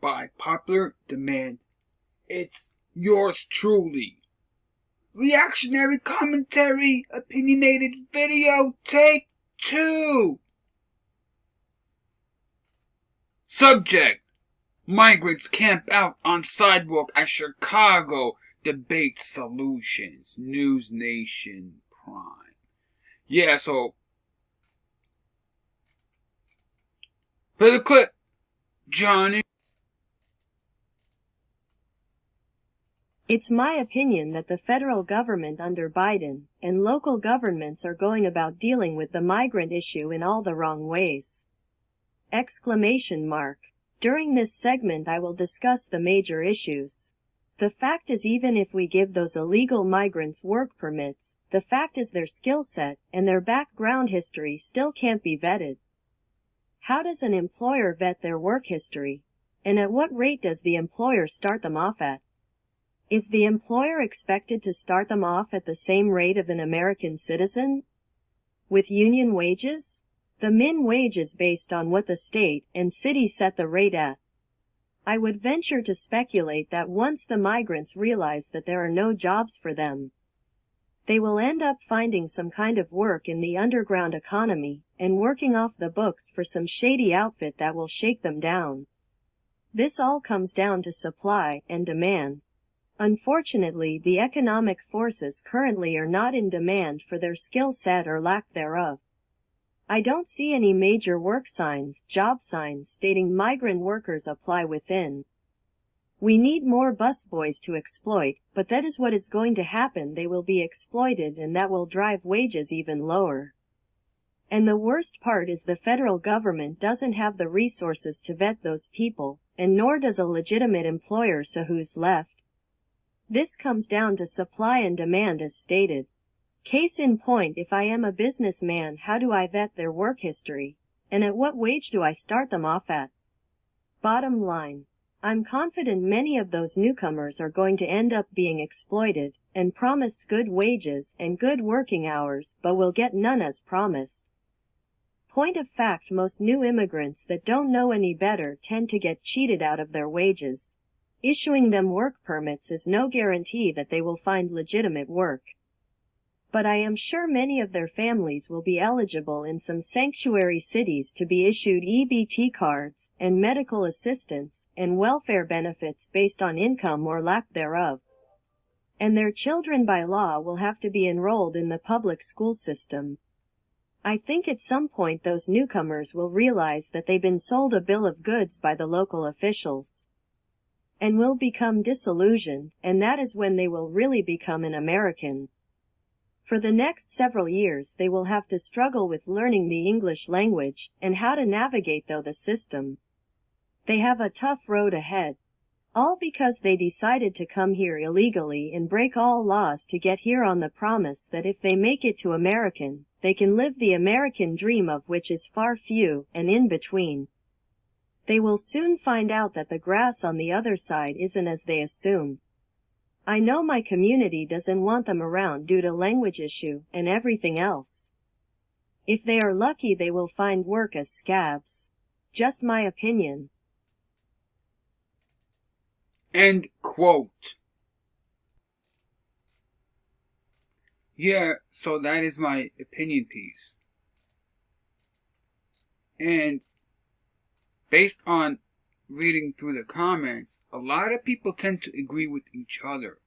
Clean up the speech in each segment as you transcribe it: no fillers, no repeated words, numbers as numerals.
by popular demand. It's yours truly. Reactionary commentary, opinionated video, take 2. Subject: Migrants camp out on sidewalk at Chicago, debate solutions. News Nation Prime. Yeah, so play the clip, Johnny. It's my opinion that the federal government under Biden and local governments are going about dealing with the migrant issue in all the wrong ways. Exclamation mark. During this segment I will discuss the major issues. The fact is, even if we give those illegal migrants work permits, the fact is their skill set and their background history still can't be vetted. How does an employer vet their work history? And at what rate does the employer start them off at? Is the employer expected to start them off at the same rate of an American citizen? With union wages? The min wage is based on what the state and city set the rate at. I would venture to speculate that once the migrants realize that there are no jobs for them, they will end up finding some kind of work in the underground economy and working off the books for some shady outfit that will shake them down. This all comes down to supply and demand. Unfortunately, the economic forces currently are not in demand for their skill set or lack thereof. I don't see any major work signs, job signs stating migrant workers apply within. We need more busboys to exploit, but that is what is going to happen. They will be exploited, and that will drive wages even lower. And the worst part is the federal government doesn't have the resources to vet those people, and nor does a legitimate employer, so who's left? This comes down to supply and demand as stated. Case in point, if I am a businessman, how do I vet their work history? And at what wage do I start them off at? Bottom line, I'm confident many of those newcomers are going to end up being exploited and promised good wages and good working hours, but will get none as promised. Point of fact, most new immigrants that don't know any better tend to get cheated out of their wages. Issuing them work permits is no guarantee that they will find legitimate work. But I am sure many of their families will be eligible in some sanctuary cities to be issued EBT cards and medical assistance and welfare benefits based on income or lack thereof. And their children by law will have to be enrolled in the public school system. I think at some point those newcomers will realize that they've been sold a bill of goods by the local officials, and will become disillusioned, and that is when they will really become an American. For the next several years they will have to struggle with learning the English language and how to navigate through the system. They have a tough road ahead, all because they decided to come here illegally and break all laws to get here on the promise that if they make it to American, they can live the American dream, of which is far few and in between. They will soon find out that the grass on the other side isn't as they assume. I know my community doesn't want them around due to language issue and everything else. If they are lucky, they will find work as scabs. Just my opinion. End quote. Yeah, so that is my opinion piece. And based on reading through the comments, a lot of people tend to agree with each other.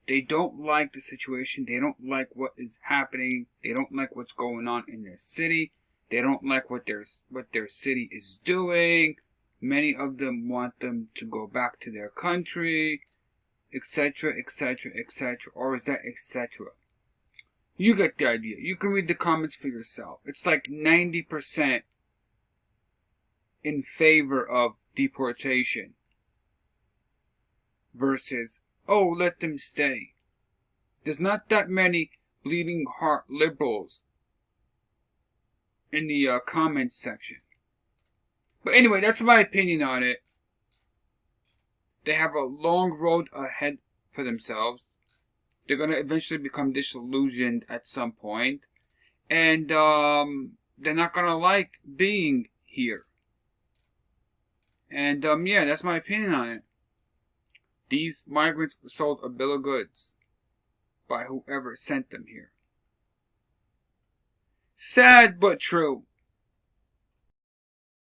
They don't like the situation. They don't like what is happening. They don't like what's going on in their city. They don't like what their city is doing. Many of them want them to go back to their country, etc., etc., etc. Or is that etc.? You get the idea. You can read the comments for yourself. It's like 90% in favor of deportation versus, oh, let them stay. There's not that many bleeding heart liberals in the comments section. But anyway, that's my opinion on it. They have a long road ahead for themselves. They're going to eventually become disillusioned at some point. And they're not going to like being here. And yeah, that's my opinion on it. These migrants were sold a bill of goods by whoever sent them here. Sad but true.